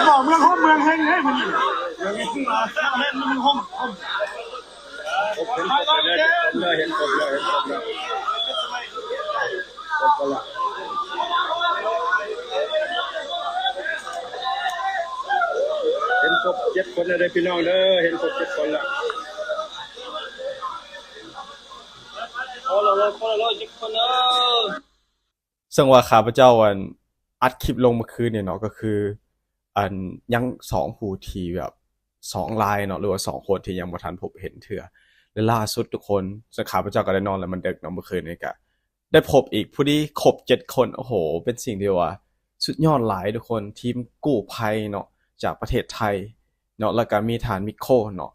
บอกเมืองห้องเมืองเฮงให้มันอยู่เมืองนี้มาแซ่บเล่นมันห้องเห็นครบเลยครบเลยครบกันละเห็นครบ7 คนเลยพี่น้องเด้อเห็นครบ7 คนละซึ่งว่าข้าพเจ้าอัดคลิปลงเมื่อคืนเนี่ยเนาะก็คือยัง2ผู้ที่แบบ2ลายเนาะหรือว่า2คนที่ยังบ่ทันพบเห็นเทื่อและล่าสุดทุกคนซึ่งข้าพเจ้าก็ได้นอนแล้วมันดึกเนาะเมื่อคืนนี้ก็ได้พบอีกผู้ที่ครบ7 คนโอ้โหเป็นสิ่งที่ว่าสุดยอดหลายทุกคนทีมกู้ภัยเนาะจากประเทศไทยเนาะแล้วก็มีฐานมิโคเนาะ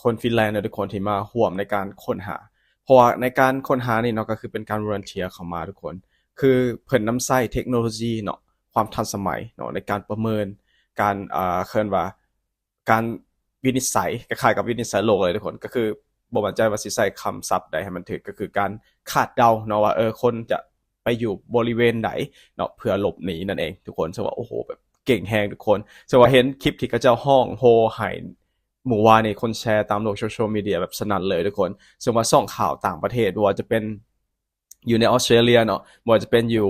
คนฟินแลนด์เนาะทุกคนที่มาร่วมในการค้นหาเพราะว่าในการค้นหานี่เนาะก็คือเป็นการวอลันเทียร์เข้ามาทุกคนคือเพิ่นนำใช้เทคโนโลยีเนาะความทันสมัยเนาะในการประเมินการเคินว่าการวินิจฉัยคล้ายๆกับวินิจฉัยโรคเลยทุกคนก็คือบ่มั่นใจว่าสิใช้คำศัพท์ใดให้มันถูกก็คือการคาดเดาเนาะว่าคนจะไปอยู่บริเวณไหนเนาะเพื่อหลบหนีนั่นเองทุกคนซึ่งว่าโอ้โหแบบเก่งแฮงทุกคนซึ่งว่าเห็นคลิปที่เขาเจ้าห้องโฮไห้หมู่วานนี่คนแชร์ตามโลกโซเชียลมีเดียแบบสนั่นเลยทุกคนซึ่งว่าส่องข่าวต่างประเทศว่าจะเป็นอยู่ในออสเตรเลียเนาะบ่ว่าจะเป็นอยู่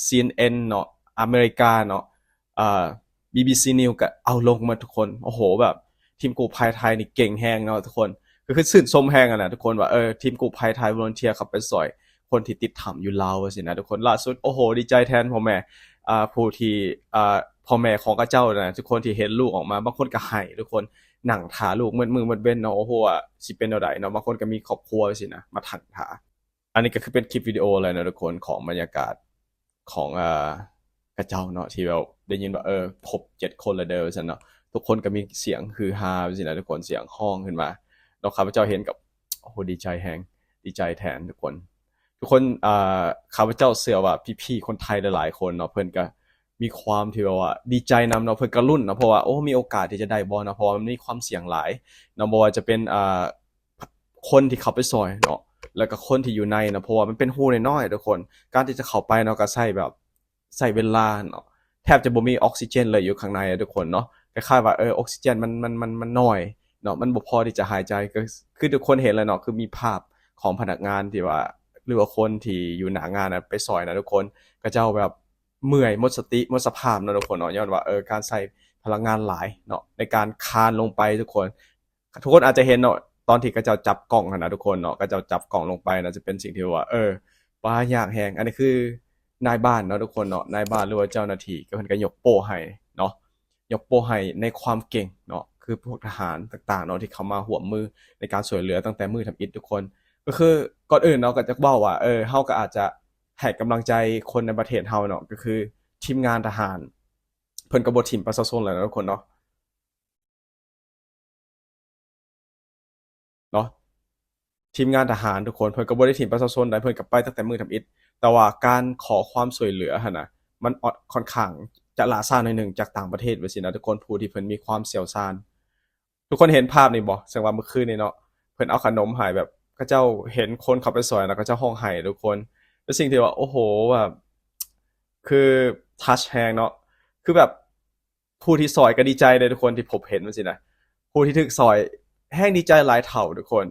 CNN เนาะอเมริกาเนาะBBC News ก็เอาลงมาทุกคนโอ้โหแบบทีมกู้ภัยไทยนี่เก่งแฮงเนาะทุกคนก็คือชื่นชมแฮงนะทุกคนว่าทีมกู้ภัยไทยวอลันเทียร์ขับไปซอยคนที่ติดถ้ำอยู่ลาวสินะทุกคนล่าสุดโอ้โหดีใจแทนพ่อแม่ผู้ที่พ่อแม่ของกระเจ้านะทุกคนที่เห็นลูกออกมาบางคนก็ให้ทุกคนหนังถาลูกมือเว้นเนาะโอ้โหสิเป็นเอาใดเนาะบางคนก็มีครอบครัวสินะมาถังถาอันนี้ก็คือเป็นคลิปวิดีโอเลยนะทุกคนของบรรยากาศของกระเจ้าเนาะที่เราได้ยินว่าครบ7 คนแล้วเด้อซั่นเนาะทุกคนก็มีเสียงฮือฮาสินะทุกคนเสียงฮ้องขึ้นมาแล้วข้าพเจ้าเห็นกับโอ้โหดีใจแฮงดีใจแทนทุกคนข้าพเจ้าเชื่อว่าพี่ๆคนไทยหลายๆคนเนาะเพิ่นก็มีความที่ว่าดีใจนำเนาะเพิ่นก็ลุ้นเนาะเพราะว่าโอ้มีโอกาสที่จะได้บ่เนาะเพราะว่ามันมีความเสี่ยงหลายเนาะบ่ว่าจะเป็นคนที่เข้าไปซอยเนาะแล้วก็คนที่อยู่ในนะเพราะว่ามันเป็นรูน้อยๆทุกคนการที่จะเข้าไปเนาะก็ใช้เวลาเนาะแทบจะบ่มีออกซิเจนเลยอยู่ข้างในทุกคนเนาะคล้ายๆว่าออกซิเจนมันน้อยเนาะมันบ่พอที่จะหายใจก็คือทุกคนเห็นแล้วเนาะคือมีภาพของพนักงานที่ว่าหรือว่าคนที่อยู่หน้างานไปซอยนะทุกคนก็เจ้าแบบเมื่อยหมดสติหมดสภาพเนาะทุกคนเนาะย้อนว่าการใช้พลังงานหลายเนาะในการคานลงไปทุกคนอาจจะเห็นเนาะตอนที่เขาเจ้าจับกล่องนะทุกคนเนาะเขาเจ้าจับกล่องลงไปนะจะเป็นสิ่งที่ว่าว่ายากแฮงอันนี้คือนายบ้านเนาะทุกคนเนาะนายบ้านหรือว่าเจ้าหน้าที่ก็เพิ่นก็ยกโป้ให้เนาะยกโป้ให้ในความเก่งเนาะคือพวกทหารต่างๆเนาะที่เขามาร่วมมือในการช่วยเหลือตั้งแต่มื้อทำอิฐทุกคนก็คือก่อนอื่นเนาะก็จะเว้าว่าเฮาก็อาจจะให้กำลังใจคนในประเทศเฮาเนาะก็คือทีมงานทหารเพิ่นก็บ่ทิ่มประชาชนแล้วนะทุกคนเนาะเนาะ ทีมงานทหารทุกคนเพิ่นก็บ่ได้ถิ่มประชาชนได้เพิ่นก็ไปตั้งแต่มื้อทำอิฐแต่ว่าการขอความช่วยเหลือหั่นน่ะมันค่อนข้างจะล่าช้าหน่อยหนึ่งจากต่างประเทศว่าซี่นะทุกคนผู้ที่เพิ่นมีความเชี่ยวชาญทุกคนเห็นภาพนี่บ่แสดงว่าเมื่อคืนนี้เนาะเพิ่นเอาขนมให้แบบเขาเจ้าเห็นคนเข้าไปซอยแล้วเขาเจ้าร้องไห้ทุกคนเป็นสิ่งที่ว่าโอ้โฮแบบคือทัชแรงเนาะคือแบบผู้ที่ซอยก็ดีใจเด้ทุกคนที่พบเห็นว่าซี่นะผู้ที่ถูกซอยแฮงดีใจหลายเท่าทุกคน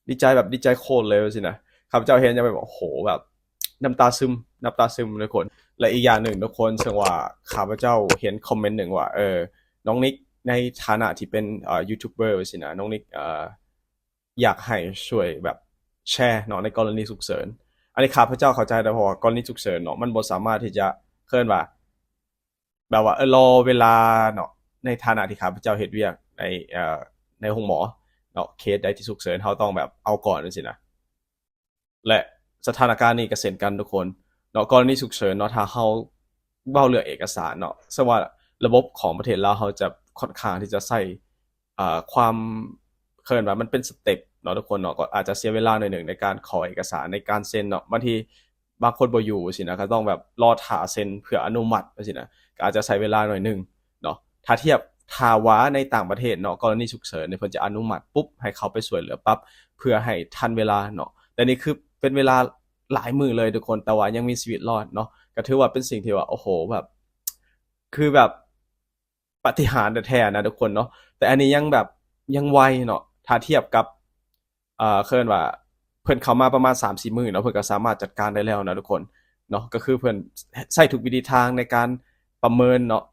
ดีใจแบบดีใจโคตรเลยสินะข้าพเจ้าเห็นจะแบบโอ้โหแบบน้ำตาซึมทุกคนและอีกอย่างหนึ่งทุกคนซึ่งว่าข้าพเจ้าเห็นคอมเมนต์หนึ่งว่าน้องนิกในฐานะที่เป็นยูทูบเบอร์สินะน้องนิกอยากให้ช่วยแบบแชร์เนาะในกรณีฉุกเฉินอันนี้ข้าพเจ้าเข้าใจแต่เพราะว่ากรณีฉุกเฉินเนาะมันบ่สามารถที่จะเคลื่อนว่าแบบว่ารอเวลาเนาะในฐานะที่ข้าพเจ้าเฮ็ดเวียกในในโรงหมอเนาะเคสใดที่ฉุกเฉินเขาต้องแบบเอาก่อนจังซี่นะและสถานการณ์นี้ก็เช่นกันทุกคนเนาะกรณีฉุกเฉินเนาะถ้าเราเว้าเรื่องเอกสารเนาะซึ่งว่าระบบของประเทศลาวเขาจะค่อนข้างที่จะใช้ความเคินว่ามันเป็นสเต็ปเนาะทุกคนเนาะก็อาจจะเสียเวลาหน่อยหนึ่งในการขอเอกสารในการเซ็นเนาะบางทีบางคนบ่อยู่สินะก็ต้องแบบรอท่าเซ็นเพื่ออนุมัติจังซี่นะก็อาจจะใช้เวลาหน่อยหนึ่งเนาะถ้าเทียบถ้าว่าในต่างประเทศเนาะกรณีฉุกเฉินเนี่ยเพิ่นจะอนุมัติปุ๊บให้เขาไปช่วยเหลือปั๊บเพื่อให้ทันเวลาเนาะแต่นี่คือเป็นเวลาหลายมื้อเลยทุกคนแต่ว่ายังมีชีวิตรอดเนาะก็ถือว่าเป็นสิ่งที่ว่าโอ้โหแบบคือแบบ ปาฏิหาริย์แท้ๆนะทุกคนเนาะแต่อันนี้ยังแบบยังไวเนาะถ้าเทียบกับเคินว่าเพิ่นเข้ามาประมาณ3-4 มื้อเนาะเพิ่นก็สามารถจัดการได้แล้วนะทุกคนเนาะก็คือเพิ่นใช้ทุกวิธีทางในการประเมินเนาะ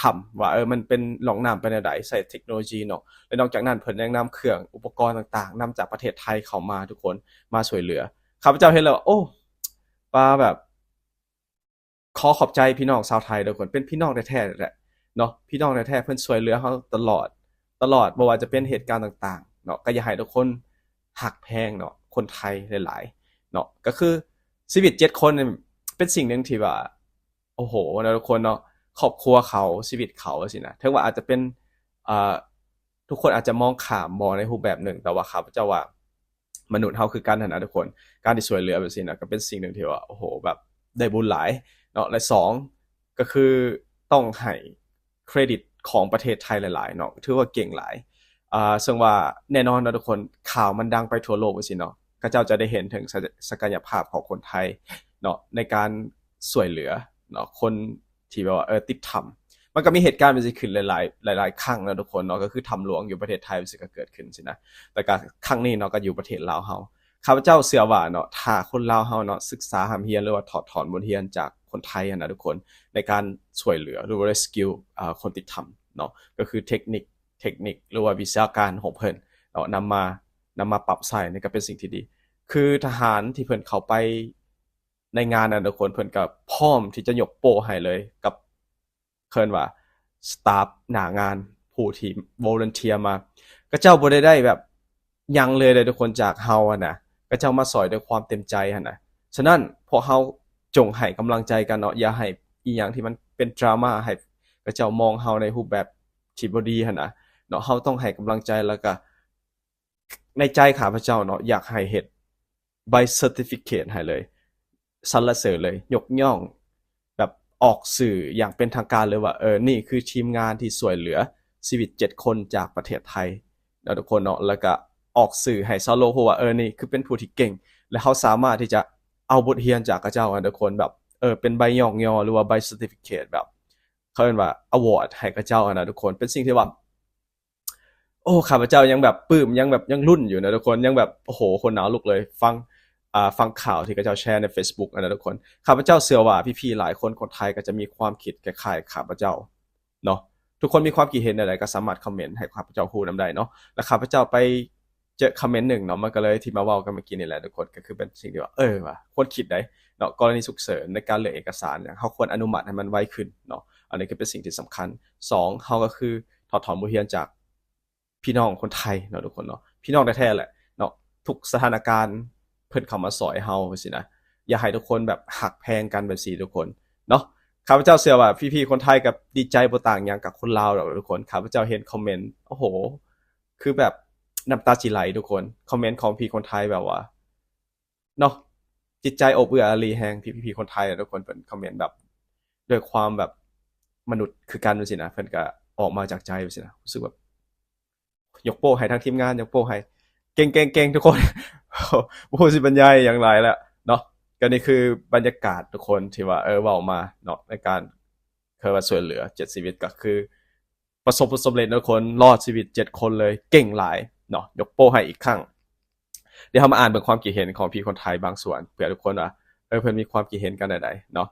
ทำว่ามันเป็นหนองน้ำเป็นจั่งใดใช้เทคโนโลยีเนาะและนอกจากนั้นเพิ่นยังนำเครื่องอุปกรณ์ต่างๆนำจากประเทศไทยเข้ามาทุกคนมาช่วยเหลือข้าพเจ้าเห็นแล้วว่าโอ้ปาแบบขอขอบใจพี่น้องชาวไทยทุกคนเป็นพี่น้องแท้ๆแหละเนาะพี่น้องแท้ๆเพิ่นช่วยเหลือเราตลอดบ่ว่าจะเป็นเหตุการณ์ต่างๆเนาะก็อยากให้ทุกคนฮักแพงเนาะคนไทยหลายๆเนาะก็คือชีวิต7คนนี่เป็นสิ่งหนึงที่ว่าโอ้โหนะทุกคนเนาะครอบครัวเขาชีวิตเขาจังซี่นะถึงว่าอาจจะเป็นอ่าทุกคนอาจจะมองข้ามมองในรูปแบบหนึ่งแต่ว่าข้าพเจ้าว่ามนุษย์เฮาคือกันนั่นนะทุกคนการที่ช่วยเหลือแบบนี้นะก็เป็นสิ่งหนึงที่ว่าโอ้โหแบบได้บุญหลายเนาะและสองก็คือต้องให้เครดิตของประเทศไทยหลายๆเนาะถือว่าเก่งหลายซึ่งว่าแน่นอนนะทุกคนข่าวมันดังไปทั่วโลกจังซี่เนาะก็เจ้าจะได้เห็นถึงศักยภาพของคนไทยเนาะในการช่วยเหลือเนาะคนที่แบบว่าติดถ้ำมันก็มีเหตุการณ์มันสิขึ้นหลายๆครั้งนะทุกคนเนาะก็คือถ้ำหลวงอยู่ประเทศไทยมันสิก็เกิดขึ้นสินะแต่ก็ครั้งนี้เนาะก็อยู่ประเทศลาวเฮาข้าพเจ้าเชื่อว่าเนาะถ้าคนลาวเฮาเนาะศึกษาหำเฮียนหรือว่าถอดถอนบทเรียนจากคนไทยนะทุกคนในการช่วยเหลือหรือว่า rescue คนติดถ้ำเนาะก็คือเทคนิคหรือว่าวิชาการของเพิ่นเนาะนำมาปรับใช้นี่ก็เป็นสิ่งที่ดีคือทหารที่เพิ่นเข้าไปในงานนะทุกคนเพิ่นก็พร้อมที่จะยกโป้ให้เลยกับเพิ่นว่าสตาฟหน้างานผู้ที่ volunteer มาก็เจ้าบ่ได้แบบหยังเลยทุกคนจากเฮาอะนะก็เจ้ามาสอยด้วยความเต็มใจหั่นน่ะฉะนั้นพวกเฮาจงให้กำลังใจกันเนาะอย่าให้อีหยังที่มันเป็นดราม่าให้ก็เจ้ามองเฮาในรูปแบบที่บ่ดีหั่นน่ะเนาะเฮาต้องให้กำลังใจแล้วก็ในใจข้าพเจ้าเนาะอยากให้เฮ็ดใบ certificate ให้เลยสรรเสริญเลยยกย่องแบบออกสื่ออย่างเป็นทางการเลยว่านี่คือทีมงานที่ช่วยเหลือชีวิต7คนจากประเทศไทยเนาะทุกคนเนาะแล้วก็ออกสื่อให้ชาวโลกรู้ว่านี่คือเป็นผู้ที่เก่งและเขาสามารถที่จะเอาบทเรียนจากเขาเจ้าทุกคนแบบเป็นใบย่องยอหรือว่าใบ certificate แบบเขาเรียกว่า award ให้เขาเจ้านะทุกคนเป็นสิ่งที่ว่าโอ้ข้าพเจ้ายังแบบปลื้มยังแบบยังรุ่นอยู่นะทุกคนยังแบบโอ้โหคนหนาวลุกเลยฟังข่าวที่เขาเจ้าแชร์ใน Facebook นะทุกคนข้าพเจ้าเชื่อว่าพี่ๆหลายคนคนไทยก็จะมีความคิดคล้ายๆข้าพเจ้าเนาะทุกคนมีความคิดเห็นอะไรก็สามารถคอมเมนต์ให้ข้าพเจ้าฮู้นำได้เนาะและข้าพเจ้าไปเจอคอมเมนต์หนึ่งเนาะมันก็เลยที่มาเว้ากันเมื่อกี้นี่แหละทุกคนก็คือเป็นสิ่งที่ว่าว่ะควรคิดได้เนาะกรณีฉุกเฉินในการเลือกเอกสารเนี่ยเฮาควรอนุมัติให้มันไวขึ้นเนาะอันนี้ก็เป็นสิ่งที่สำคัญ2เฮาก็คือถอดถอนบทเรียนจากพี่น้องคนไทยเนาะทุกคนเนาะพี่น้องแท้ๆแหละเนาะทุกสถานการณ์เพิ่นเข้ามาซอยเฮาจังซี่นะอย่าให้ทุกคนแบบหักแพงกันแบบซี่ทุกคนเนาะข้าพเจ้าเชื่อว่าพี่ๆคนไทยกับดีใจบ่ต่างหยังกับคนลาวดอกทุกคนข้าพเจ้าเห็นคอมเมนต์โอ้โหคือแบบน้ำตาจิไหลทุกคนคอมเมนต์ของพี่คนไทยแบบว่าเนาะจิตใจอบเอื้ออารีแฮงพี่ๆคนไทยทุกคนเพิ่นคอมเมนต์แบบด้วยความแบบมนุษย์คือกันจังซี่นะเพิ่นก็ออกมาจากใจจังซี่นะรู้สึกแบบ ยกโป้ให้ทั้งทีมงานยกโป้ให้เก่งๆทุกคนโอ้โหสิบรรยายอย่างไรแล้วเนาะก็นี่คือบรรยากาศทุกคนที่ว่าเว้ามาเนาะในการคือว่าช่วยเหลือ7ชีวิตก็คือประสบผลสำเร็จทุกคนรอดชีวิต7คนเลยเก่งหลายเนาะยกโป้ให้อีกครั้งเดี๋ยวเรามาอ่านเบิ่งความคิดเห็นของพี่คนไทยบางส่วนเผื่อทุกคนว่าเพิ่นมีความคิดเห็นกันใดๆเนาะ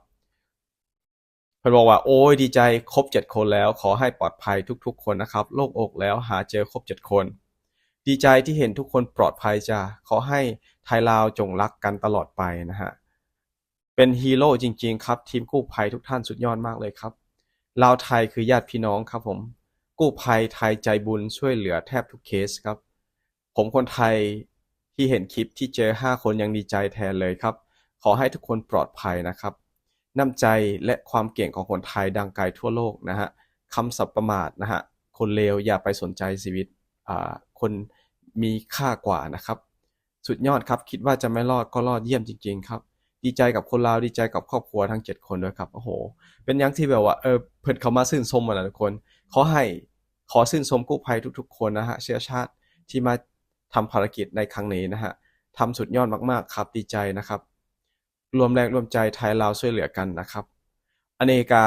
เพิ่นบอกว่าโอ้ยดีใจครบ7คนแล้วขอให้ปลอดภัยทุกๆคนนะครับโล่งอกแล้วหาเจอครบ7คนดีใจที่เห็นทุกคนปลอดภัยจ้ะขอให้ไทยลาวจงรักกันตลอดไปนะฮะเป็นฮีโร่จริงๆครับทีมกู้ภัยทุกท่านสุดยอดมากเลยครับลาวไทยคือญาติพี่น้องครับผมกู้ภัยไทยใจบุญช่วยเหลือแทบทุกเคสครับผมคนไทยที่เห็นคลิปที่เจอ5คนยังดีใจแทนเลยครับขอให้ทุกคนปลอดภัยนะครับน้ำใจและความเก่งของคนไทยดังไกลทั่วโลกนะฮะคำสับประมาทนะฮะคนเลวอย่าไปสนใจชีวิตคนมีค่ากว่านะครับสุดยอดครับคิดว่าจะไม่รอดก็รอดเยี่ยมจริงๆครับดีใจกับคนลาวดีใจกับครอบครัวทั้ง7คนด้วยครับโอ้โหเป็นอย่างที่แบบว่าเพิ่นเข้ามาชื่นชมนะทุกคนขอชื่นชมกู้ภัยทุกๆคนนะฮะเชื้อชาติที่มาทำภารกิจในครั้งนี้นะฮะทำสุดยอดมากๆครับดีใจนะครับรวมแรงรวมใจไทยลาวช่วยเหลือกันนะครับอันนี้ก็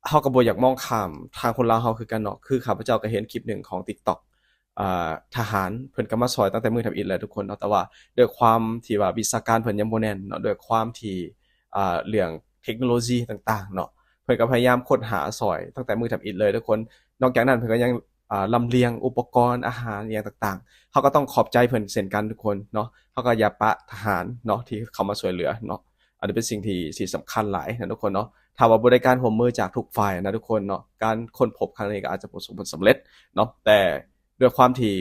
เฮาก็บ่อยากมองข้ามทางคนลาวเฮาคือกันเนาะคือข้าพเจ้าก็เห็นคลิปหนึ่งของ TikTok ทหารเพิ่นก็มาซอยตั้งแต่มื้อทำอิฐแล้วทุกคนเนาะแต่ว่าด้วยความที่ว่าวิชาการเพิ่นยังบ่แน่นเนาะด้วยความที่เรื่องเทคโนโลยีต่างๆเนาะเพิ่นก็พยายามค้นหาซอยตั้งแต่มื้อทำอิฐเลยทุกคนนอกจากนั้นเพิ่นก็ยังลำเลียงอุปกรณ์อาหารอหยังต่างๆเฮาก็ต้องขอบใจเพิ่นเช่นกันทุกคนเนาะเฮาก็อย่าปะทหารเนาะที่เข้ามาช่วยเหลือเนาะอันนี้เป็นสิ่งที่สำคัญหลายนะทุกคนเนาะ ถ้าว่าบ่ได้การร่วมมือจากทุกฝ่ายนะทุกคนเนาะการค้นพบครั้งนี้ก็อาจจะประสบผลสำเร็จเนาะแต่ด้วยความที่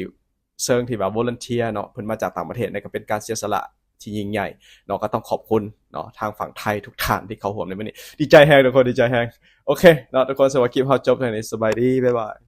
เชิงที่แบบ volunteer เนาะเพิ่นมาจากต่างประเทศเนี่ยก็เป็นการเสียสละที่ยิ่งใหญ่เนาะก็ต้องขอบคุณเนาะทางฝั่งไทยทุกท่านที่เข้าร่วมในวันนี้ดีใจแฮงทุกคนดีใจแฮงโอเคเนาะทุกคนสวัสดีคลิปเฮาจบเท่านี้สบายดีบ๊ายบาย